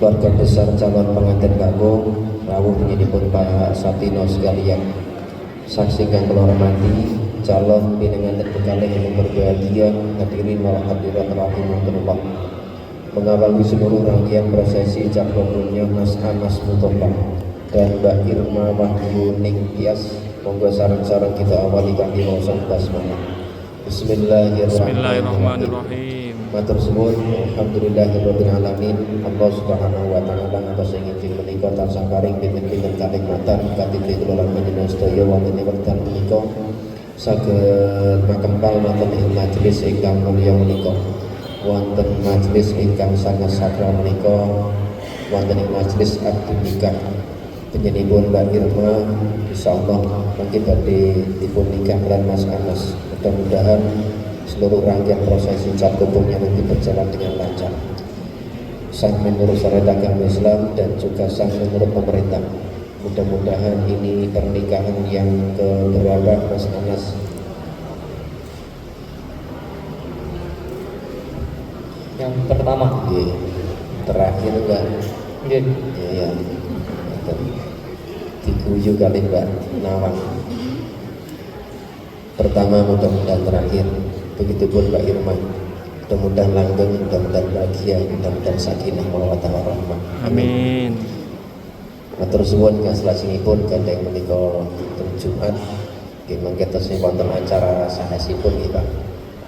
Keluarga besar calon pengantin kakung rawuh menyinipun Pak Satino sekalian, saksi kang kula hormati calon pinanganten kekalih yang berbahagia hadirin wal hadirat rahimakumullah. Mengawali seluruh rangkaian prosesi cakrobunnya Mas Anas Mutofa dan Mbak Irma Wahyu Ningtyas, monggo sareng-sareng kita awali kanthi maca basmalah. Bismillahirrahmanirrahim. Matur suwun, alhamdulillahirabbil alamin. Allah Subhanahu wa taala atas ingin menika tansah paring pinten-pinten kanikmatan katiti kula panjenengan sedaya wonten ing wekdal menika saged makempal wonten ing majelis ingkang mulya menika. Wonten majelis ingkang sangat sakral menika wonten ing majelis akad nikah penjenipun Mbak Irma, insyaallah mungkin badhe dipun nikah lan Mas Anas. Mudah-mudahan seluruh rangkaian prosesi cap kubungnya nanti berjalan dengan lancar, sah menurut syariat agama Islam dan juga sah menurut pemerintah. Mudah-mudahan ini pernikahan yang keberapa Mas Anas? Yang pertama. Terakhir enggak? Iya. Diguyu kali Mbak Nawang. Pertama mudah-mudahan terakhir. Begitupun Mbak Irma. Mudah-mudahan langgeng, mudah-mudahan bahagia, mudah-mudahan sakinah mawaddah warahmah. Amin. Matur suwun kaslajengipun gandeng menika Jumat nggih mangke tesih wonten acara sanesipun nggih Pak.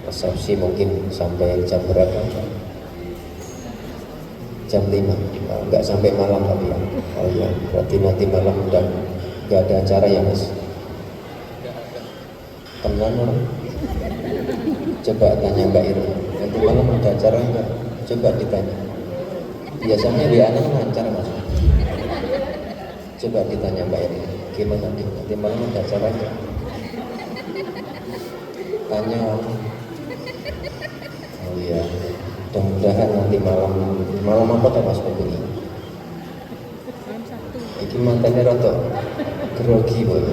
Resepsi mungkin sampai jam berapa? Jam 5, enggak sampai malam tapi ya. Oh iya, berarti nanti malam udah enggak ada acara ya Mas? Teman orang. Coba tanya Mbak Irma, nanti malam ada acara enggak? Coba ditanya. Biasanya di anak lancar Mas. Coba ditanya Mbak Irma, gimana nanti malam ada acara enggak? Tanya. Oh iya. Mudah-mudahan nanti malam apa tuh Mas Pembeli? Iki mantannya rada grogi boy.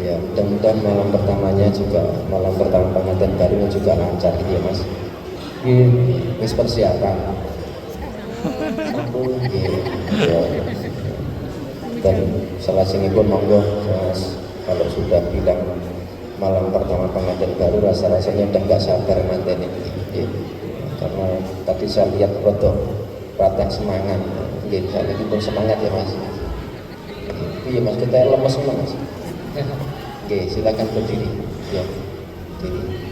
Ya, mudah-mudahan malam pertamanya juga malam pertama pengantin barunya juga lancar gitu ya Mas. Wis persiapan. Ya. Dan selesai monggo Mas, kalau sudah bilang malam pertama pengantin baru rasa-rasanya udah nggak sabar manten ini. Karena tadi saya lihat rotok rata semangat, jadi saya lagi pun semangat ya Mas. Iya Mas, kita lemes semua Mas. Oke, silakan berdiri. Ya, berdiri.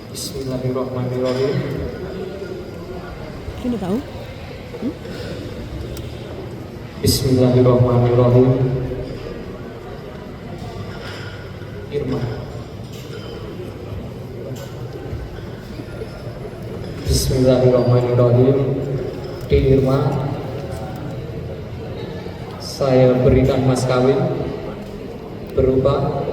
Bismillahirrahmanirrahim. Ini tahu? Bismillahirrahmanirrahim. Irma. Bismillahirrahmanirrahim. Di Irma, saya berikan mas kawin berupa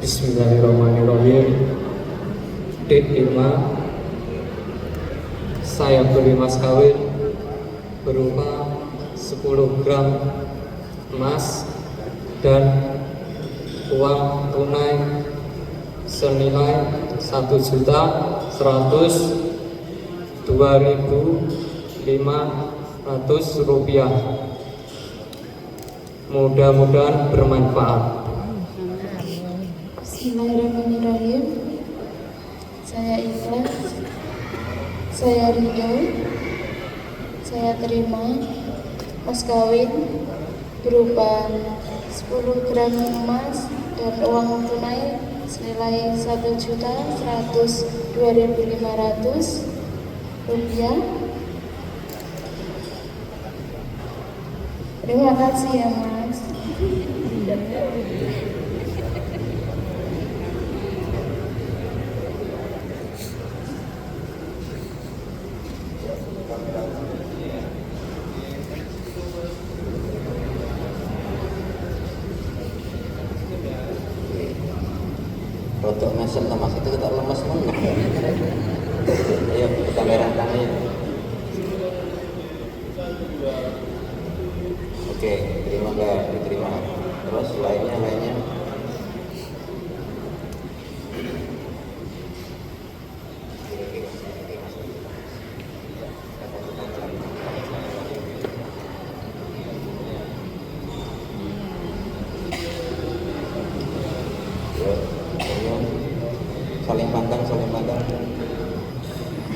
Bismillahirrahmanirrahim. Di Irma, saya beri mas kawin berupa 10 gram emas dan uang tunai senilai 1.102.500 rupiah. Mudah-mudahan bermanfaat. Bismillahirrahmanirrahim. Saya ikhlas, saya ridho, saya terima mas kawin berupa 10 gram emas dan uang tunai senilai Rp1.102.500. Terima kasih ya mas. Rotok mesem mas itu kita lemes menang. Ayo kita merah tangannya. Oke, terima nggak? Diterima. Terus lainnya. Saling pandang.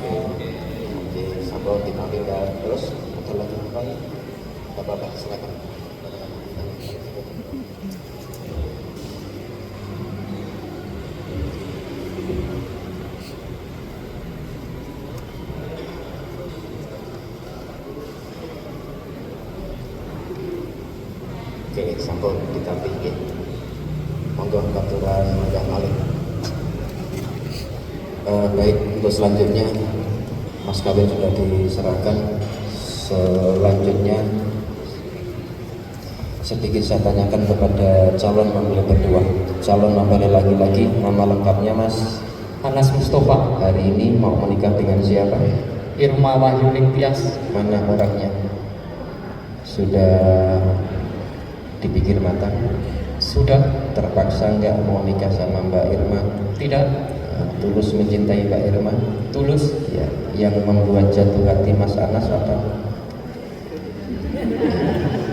Oke, sambil kita tinggal terus ada lagi apa ya? Apa silakan. Oke, sampun kita pilih. Monggo katuran Mbah Malik. Baik, untuk selanjutnya mas kawin sudah diserahkan. Selanjutnya sedikit saya tanyakan kepada calon mempelai berdua. Calon mempelai laki-laki, nama lengkapnya mas? Anas Mustafa. Hari ini mau menikah dengan siapa? Irma Wahyuning Tias. Mana orangnya? Sudah dipikir matang? Sudah. Terpaksa nggak mau nikah sama Mbak Irma? Tidak. Tulus mencintai Mbak Irma? Tulus. Ya. Yang membuat jatuh hati Mas Anas apa?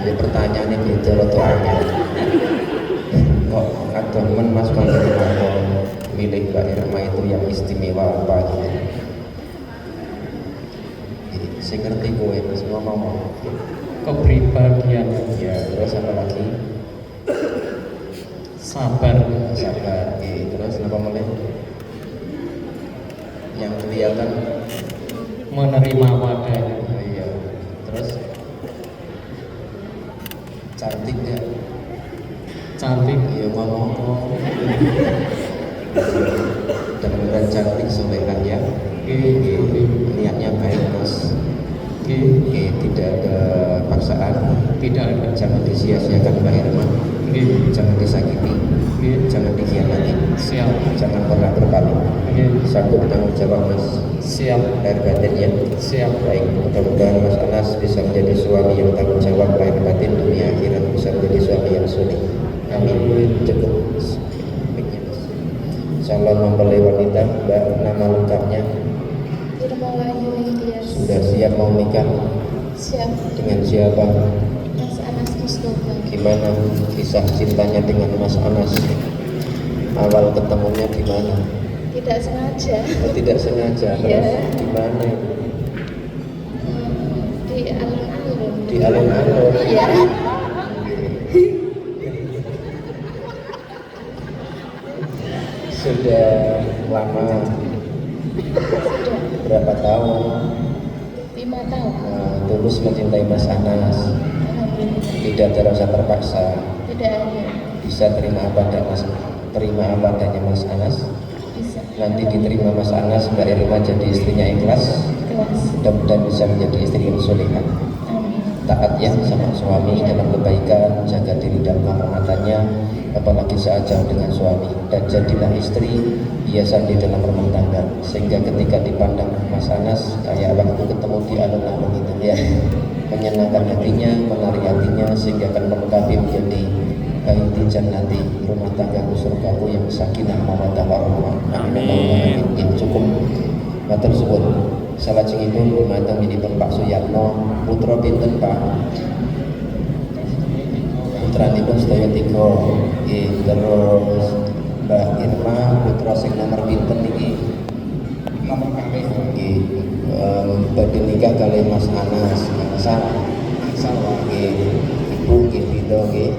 Ya pertanyaannya beda loh tuh angel. Kok ademen Mas kalau milik Mbak Irma itu yang istimewa apa gitu? Saya ngerti gue Mas ngomong. Kepribadian. Ya terus apa lagi? Sabar. Terus apa mulai? Yang kelihatan Menerima wadahnya. iya. Terus cantik ya? Cantik. Iya ngomong. Dan beneran cantik solehan ya. Niatnya baik Mas. Tidak ada paksaan. Tidak ada. Jangan disia-siakan Mbak Irma. Jangan disakiti. Jangan dikhianati. Siap. Jangan pernah berpaling. Sanggup tanggung jawab Mas. Siap. Lahir batin ya. Siap. Baik, mudah-mudahan Mas Anas bisa menjadi suami yang tanggung jawab lahir batin, dunia akhirat, bisa menjadi suami yang soleh. Amin. Cukup. Calon mempelai wanita, Mbak, nama lengkapnya? Irma Wahyuning Tias. Sudah siap mau nikah? Siap. Dengan siapa? Mas Anas Mustafa. Gimana kisah cintanya dengan Mas Anas? Awal ketemunya di mana? Tidak sengaja. Tidak sengaja. Iya. Di mana itu? Di alun-alun. Di alun-alun. Iya. Sudah lama. Sudah Berapa tahun? 5 tahun. Tulus mencintai Mas Anas. Alhamdulillah. Tidak ada rasa terpaksa. Tidak ada. Bisa terima apa adanya Mas Anas. Bisa. Nanti diterima Mas Anas, Mbak Irma jadi istrinya ikhlas. Kelas. Mudah-mudahan bisa menjadi istri yang solehah. Amin. Taat ya sama suami dalam kebaikan, jaga diri dalam kehormatannya, apalagi saat jauh dengan suami. Dan jadilah istri hiasan di dalam rumah tangga, sehingga ketika dipandang Mas Anas kayak waktu ketemu di alun-alun itu ya, menyenangkan hatinya, menarik hatinya, sehingga akan melengkapi menjadi baiti jannati, rumah tanggaku surgaku yang sakinah mawaddah warahmah. Amin. Cukup matur suwun. Salajengipun dumateng minipun Pak Suyatno, putra pinten Pak? Putranipun sedaya 3. Nggih, terus Mbak Irma putra sing nomor pinten niki? Nomor kalih. Nggih. Badhe nikah kalih Mas Anas. Salah. Nggih, ibu nggih ridho nggih.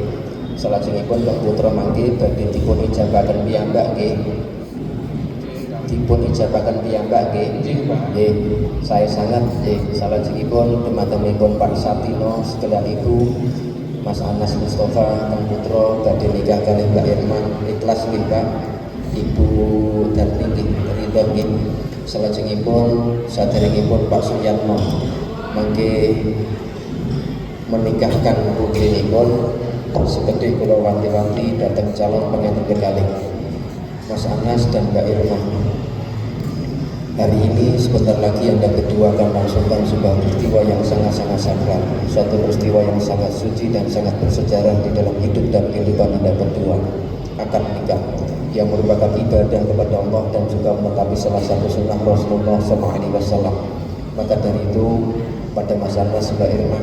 Salajengipun Pak Putra mangke badhe dipun ijabahaken piyambak nggih. Dipun ijabahaken piyambak nggih. Nggih, saya sangat nggih. Salajengipun dumatengipun Pak Satino sekalian Ibu Mas Anas Mustafa Kang Putra badhe nikah kalih Mbak Irma ikhlas nggih Pak. Ibu Darni nggih ridho nggih. Salajengipun saderengipun Pak Suyatno mangke menikahkan putrinipun sekedhik kula wanti-wanti dhateng calon pengantin kekalih Mas Anas dan Mbak Irma. Hari ini sebentar lagi Anda berdua akan melangsungkan sebuah peristiwa yang sangat-sangat sakral, suatu peristiwa yang sangat suci dan sangat bersejarah di dalam hidup dan kehidupan Anda berdua. Akad nikah yang merupakan ibadah kepada Allah dan juga menetapi salah satu sunnah Rasulullah SAW. Maka dari itu pada Mas Anas Mbak Irma,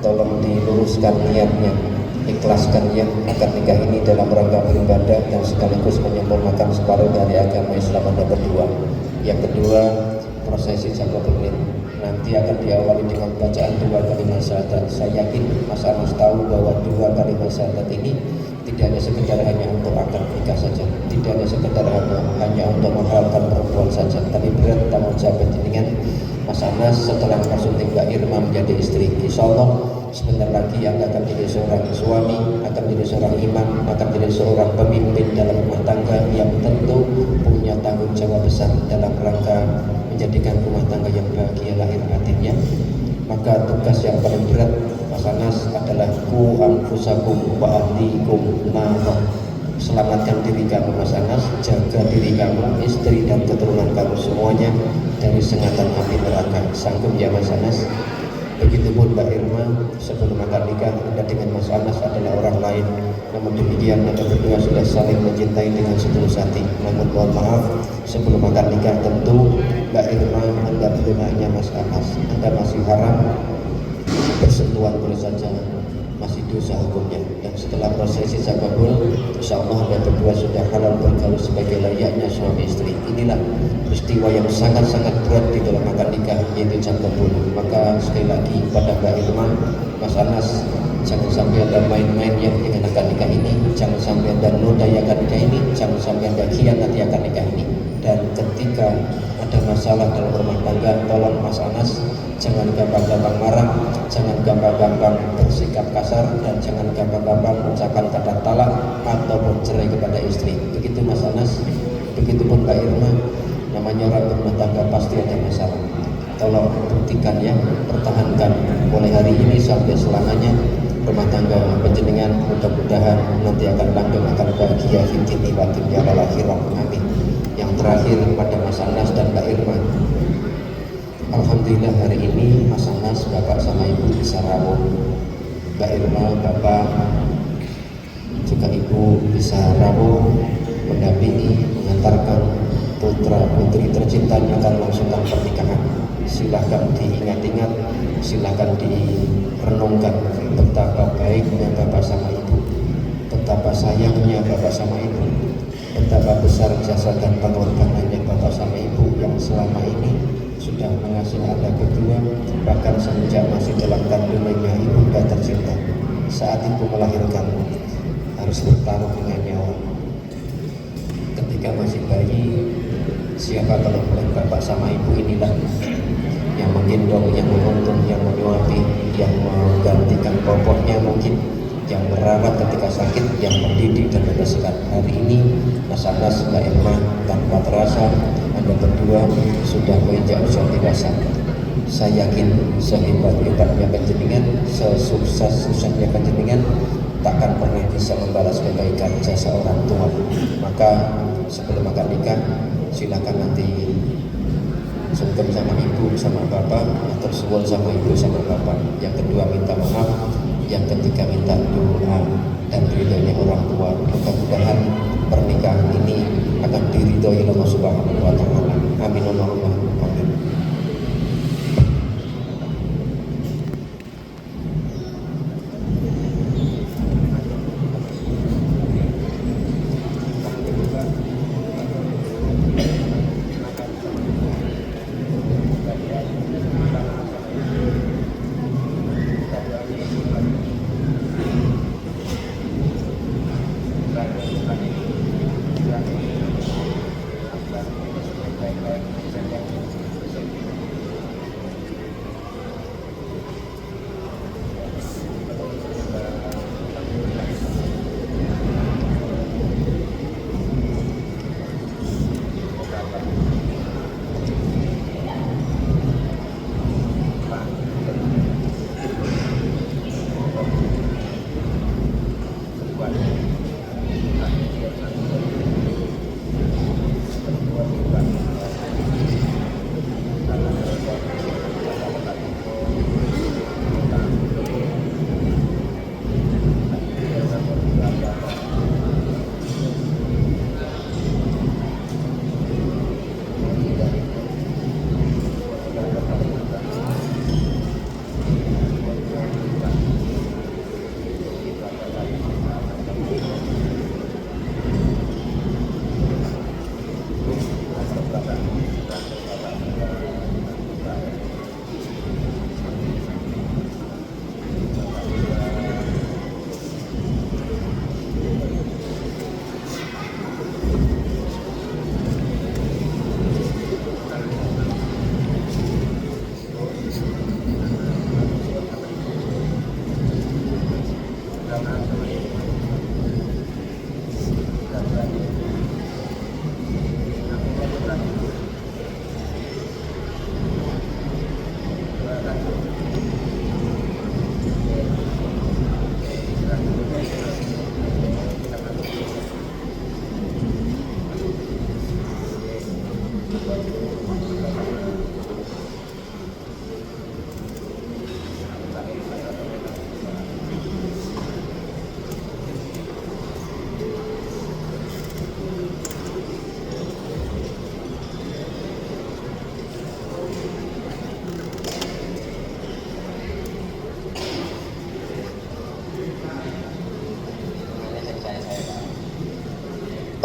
tolong diluruskan niatnya, ikhlaskan ya akad nikah ini dalam rangka beribadah dan sekaligus menyempurnakan separuh dari agama Islam Anda berdua. Yang kedua, prosesi jaga berlin nanti akan diawali dengan bacaan 2 kalimat syahadat. Saya yakin Mas Anas tahu bahwa 2 kalimat syahadat ini tidak hanya sekedar hanya untuk akad nikah saja, tidak hanya sekedar hanya untuk menghalalkan perempuan saja, tapi berat tanggung jawab dengan Mas Anas setelah bersunting Mbak Irma menjadi istri. Insya Allah sebentar lagi Anda akan menjadi seorang suami, akan menjadi seorang imam, akan menjadi seorang pemimpin dalam rumah tangga yang tentu punya tanggung jawab besar dalam rangka menjadikan rumah tangga yang bahagia lahir batinnya. Maka tugas yang paling berat Mas Anas adalah ku anfusakum wa ahlikum nara. Selamatkan diri kamu Mas Anas, jaga diri kamu, istri dan keturunan kamu semuanya dari sengatan api neraka. Sanggup ya Mas Anas? Begitupun Mbak Irma, sebelum akad nikah Anda dengan Mas Anas adalah orang lain. Namun demikian Anda berdua sudah saling mencintai dengan setulus hati. Namun mohon maaf, sebelum akad nikah tentu Mbak Irma Anda belum hanya Mas Anas. Anda masih haram bersentuhan boleh saja, masih dosa hukumnya. Dan setelah prosesi zakabul, insya Allah Anda berdua sudah halal bergaul sebagai layaknya suami istri. Inilah peristiwa yang sangat-sangat berat di dalam akad nikah, yaitu zakabul. Maka sekali lagi pada Mbak Irma, Mas Anas, jangan sampai Anda main-main ya dengan akad nikah ini, jangan sampai Anda nodai akad nikah ini, jangan sampai Anda khianati akad nikah ini. Dan ketika ada masalah dalam rumah tangga, tolong Mas Anas jangan gampang-gampang marah, jangan gampang-gampang bersikap kasar, dan jangan gampang-gampang mengucapkan kata talak ataupun cerai kepada istri. Begitu Mas Anas, begitupun Mbak Irma. Namanya orang berumah tangga pasti ada masalah. Tolong buktikan ya, pertahankan mulai hari ini sampai selamanya rumah tangga panjenengan. Mudah-mudahan nanti akan langgeng, akan bahagia fitni wa dunya wal akhirah. Amin. Yang terakhir pada Mas Anas dan Mbak Irma, alhamdulillah hari ini Mas Anas, Bapak sama Ibu bisa rawuh. Mbak Irma, Bapak juga Ibu bisa rawuh, mendampingi, mengantarkan putra putri tercintanya akan melangsungkan pernikahan. Silahkan diingat-ingat, silahkan direnungkan betapa baiknya Bapak sama Ibu, betapa sayangnya Bapak sama Ibu, betapa besar jasa dan pengorbanannya Bapak sama Ibu yang selama ini sudah mengasihi Anda berdua, bahkan semenjak masih dalam kandungannya Ibunda tercinta. Saat Ibu melahirkan harus bertaruh dengan nyawa. Ketika masih bayi, siapa kalau bukan Bapak sama Ibu inilah yang menggendong, yang menuntun, yang menyuapi, yang menggantikan popoknya mungkin, yang merawat ketika sakit, yang mendidik dan membesarkan. Hari ini Mas Anas, Mbak Irma, tanpa terasa Anda berdua sudah menginjak usia dewasa. Saya yakin sehebat-hebatnya panjenengan, sesukses-suksesnya panjenengan takkan pernah bisa membalas kebaikan jasa orang tua. Maka sebelum akad nikah, silakan nanti sungkem sama Ibu sama Bapak, atau suwun sama Ibu sama Bapak. Yang kedua minta maaf, yang ketiga minta doa dan ridhonya orang tua. Mudah-mudahan pernikahan ini akan diridhoi Allah Subhanahu wa taala. Amin Allahumma amin.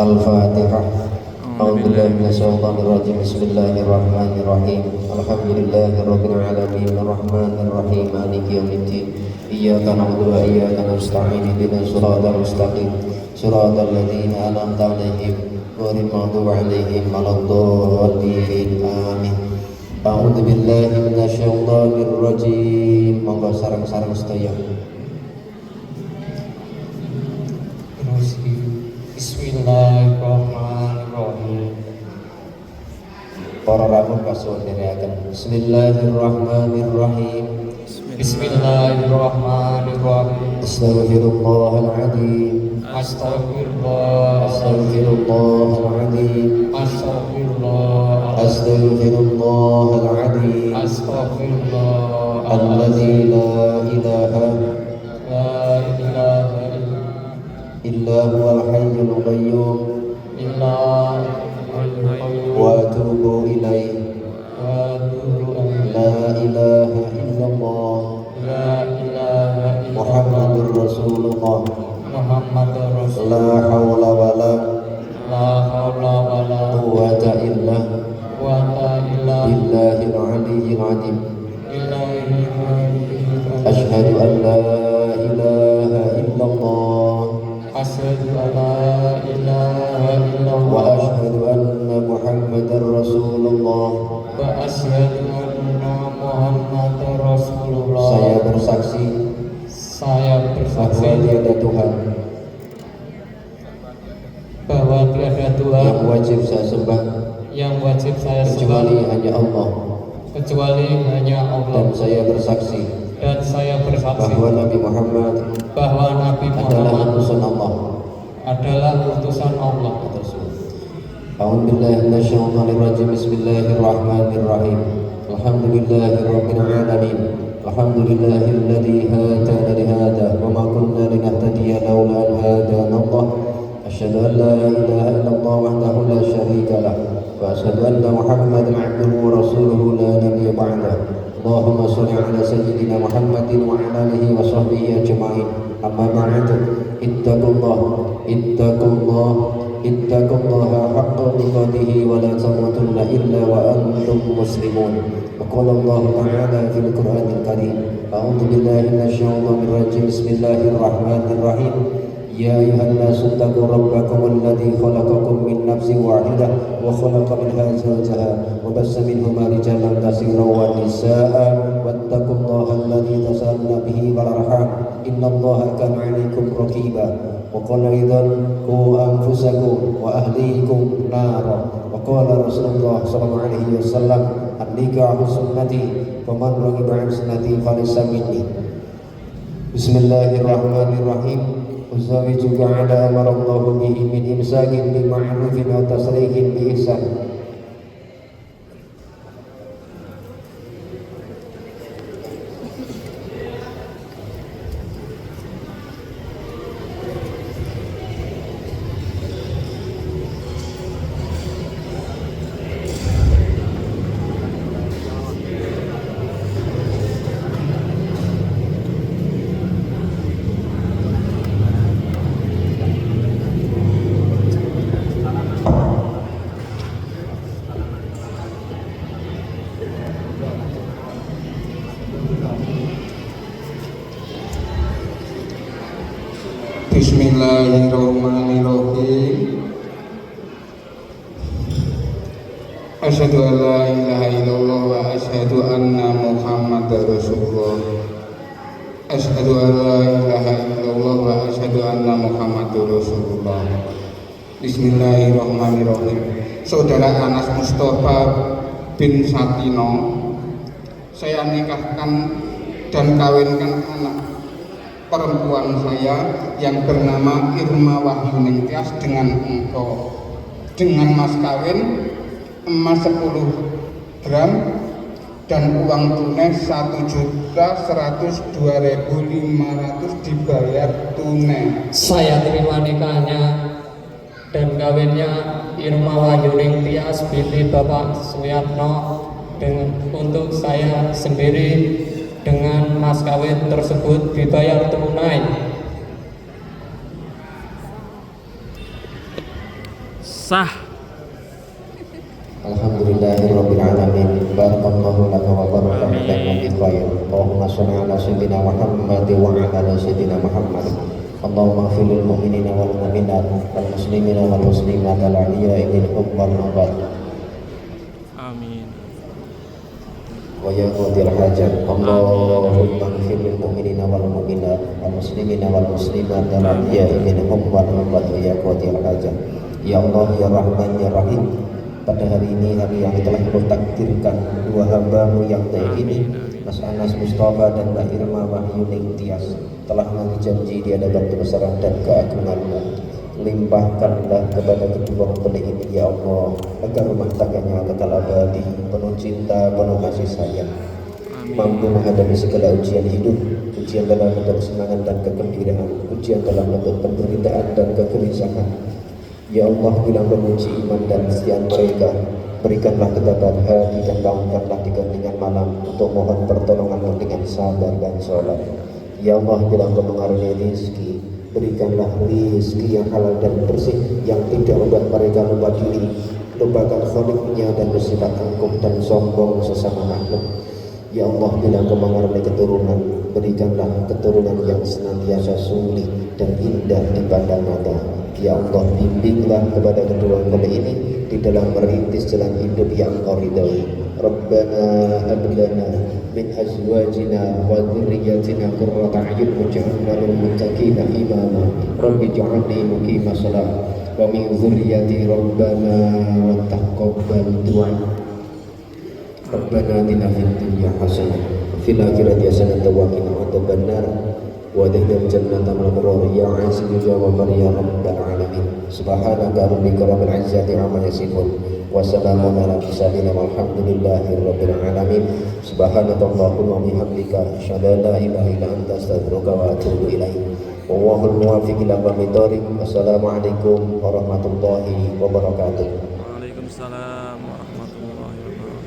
Al-Fatihah. A'udzubillahi minasyaitonir rajim. Bismillahirrahmanirrahim. Alhamdulillahirabbil alamin arrahmanir rahim maliki yaumiddin. Iyyaka na'budu wa iyyaka nasta'in ihdinas siratal mustaqim siratal ladzina an'amta 'alaihim ghairil maghdubi 'alaihim waladdallin. Amin. A'udzubillahi minasyaitonir rajim. Monggo sareng-sareng sedaya. Bismillahirrahmanirrahim. Para rawuh kasuwun dherekaken. Bismillahirrahmanirrahim. Bismillahirrahmanirrahim. Astaghfirullahaladzim. Astagfirullah. Astaghfirullahaladzim. Astagfirullah. Astaghfirullahaladzim. Astagfirullah. Alladzi la ilaha La ilaha illa huwal hayyul qayyum illa wa atubu ilaihi. La ilaha illallah La ilaha Muhammadur Rasulullah. Muhammadur La Rasulullah. haula wala La haula wala quwwata illa quwwata illa billahil aliyyil azim. billahi Asyhadu an la ilaha illallah asyhadu an la ilaha wa illallah asyhadu anna Muhammadar Rasulullah. wa asyhadu anna Muhammadar Rasulullah. Saya bersaksi Saya bahwa bersaksi tiada Tuhan bahwa tiada Tuhan yang wajib saya sembah yang wajib saya kecuali sembah hanya Allah, kecuali hanya Allah. dan saya bersaksi Dan saya bersaksi bahwa Nabi Muhammad bahwa Nabi adalah Muhammad utusan Allah. adalah utusan Allah. A'udzubillahi minasyaitonir rajim. Bismillahirrahmanirrahim. Alhamdulillahirabbil alamin. Alhamdulillahilladzi hadana li hadza wa ma kunna linahtadiya laula an hadana Allah. Asyhadu an la ilaha illallah wahdahu la syarika lah wa asyhadu anna Muhammadan 'abduhu wa rasuluhu la nabiyya ba'dahu. Allahumma shalli ala sayyidina Muhammadin wa ala alihi wa sahbihi ajma'in. Amma ba'du. Ittaqullaha haqqa tuqatih wa la tamutunna illa wa antum muslimun. Wa qala Allah ta'ala fil Qur'anil Karim. A'udzu billahi minasyaitonir rajim. Bismillahirrahmanirrahim. Ya ayuhan nasu taqu rabbakum alladzi khalaqakum min nafsin wahidah wa khalaqa minha zawjaha wa bassa minhuma rijalan katsiran wa nisaa'a wattaqullaha alladzi tasaaluna bihi wal arham innallaha kana 'alaikum raqiba. Wa qala aidan qu anfusakum wa ahlikum nara. Wa qala Rasulullah sallallahu alaihi wasallam an-nikahu sunnati faman raghiba 'an sunnati falaysa minni. Bismillahirrahmanirrahim. Uzawijuka ala amarallahu bihi min imsakin bi ma'rufin wa tasrihin bi ihsan. Bismillahirrahmanirrahim. Asyhadu an la ilaha illallah wa asyhadu anna Muhammadar Rasulullah. Asyhadu an la ilaha illallah wa asyhadu anna Muhammadar Rasulullah. Bismillahirrahmanirrahim. Saudara Anas Mustafa bin Satino, saya nikahkan dan kawinkan anak perempuan saya yang bernama Irma Wahyuning Tias dengan engkau, dengan mas kawin emas 10 gram dan uang tunai 1.102.500 dibayar tunai. Saya terima nikahnya dan kawinnya Irma Wahyuning Tias binti Bapak Suyatno untuk saya sendiri, dengan mas kawin tersebut dibayar tunai. sah. Alhamdulillahirabbil alamin. Barakallahu laka wa baraka lana fi khair. Allahumma shalli ala sayyidina Muhammad wa ala ali sayyidina Muhammad. Allahumma ighfir lil mu'minina wal mu'minat wal muslimina wal muslimat al ahya'i minhum wal amwat. Amin. Wa ya qadil hajat. Allahumma ighfir lil mu'minina wal mu'minat wal muslimina wal muslimat al ahya'i minhum wal amwat. Wa ya qadil hajat. Ya Allah ya Rahman ya Rahim, pada hari ini, hari yang telah Kau takdirkan dua hamba-Mu yang baik ini, Mas Anas Mustafa dan Mbak Irma Wahyuning Tias, telah menjanji di hadapan kebesaran dan keagungan-Mu. Limpahkanlah kepada kedua mempelai ini ya Allah, agar rumah tangganya kekal abadi, penuh cinta, penuh kasih sayang, mampu menghadapi segala ujian hidup, ujian dalam bentuk kesenangan dan kegembiraan, ujian dalam bentuk penderitaan dan kegelisahan. Ya Allah, bila menguji iman dan kesetiaan mereka, berikanlah ketabahan hati dan bangunkanlah di keheningan malam untuk mohon pertolongan dengan sabar dan sholat. Ya Allah, bila Engkau mengaruniai rezeki, berikanlah rezeki yang halal dan bersih, yang tidak membuat mereka lupa diri, lupakan kholiknya dan bersifat angkuh dan sombong sesama makhluk. Ya Allah, bila Engkau mengaruniai keturunan, berikanlah keturunan yang senantiasa sulih dan indah dipandang mata. Ya Allah, bimbinglah kepada kedua mempelai ini di dalam merintis jalan hidup yang Engkau ridhai. Rabbana hab lana min azwajina wa dhurriyyatina qurrata a'yun waj'alna lil muttaqina imama. Rabbi ij'alni muqimas shalah wa min dhurriyyati rabbana wa taqabbal du'a. Rabbana atina fid dunya hasanah fil akhirati hasanah wa qina adzabannar wa adkhilna jannata al-abrar ya aziz ya ghafar ya rabbal alamin. Subhanaka rabbika rabbil izzati amma yasifun wa salamun ala mursalin walhamdulillahi rabbil alamin. Subhanakallahumma wa bihamdika asyhadu an la ilaha illa anta astaghfiruka wa atubu ilaik. Wallahul muwaffiq ila aqwamit thoriq. Wassalamualaikum warahmatullahi wabarakatuh. Waalaikumsalam warahmatullahi wabarakatuh.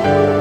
Alhamdulillah.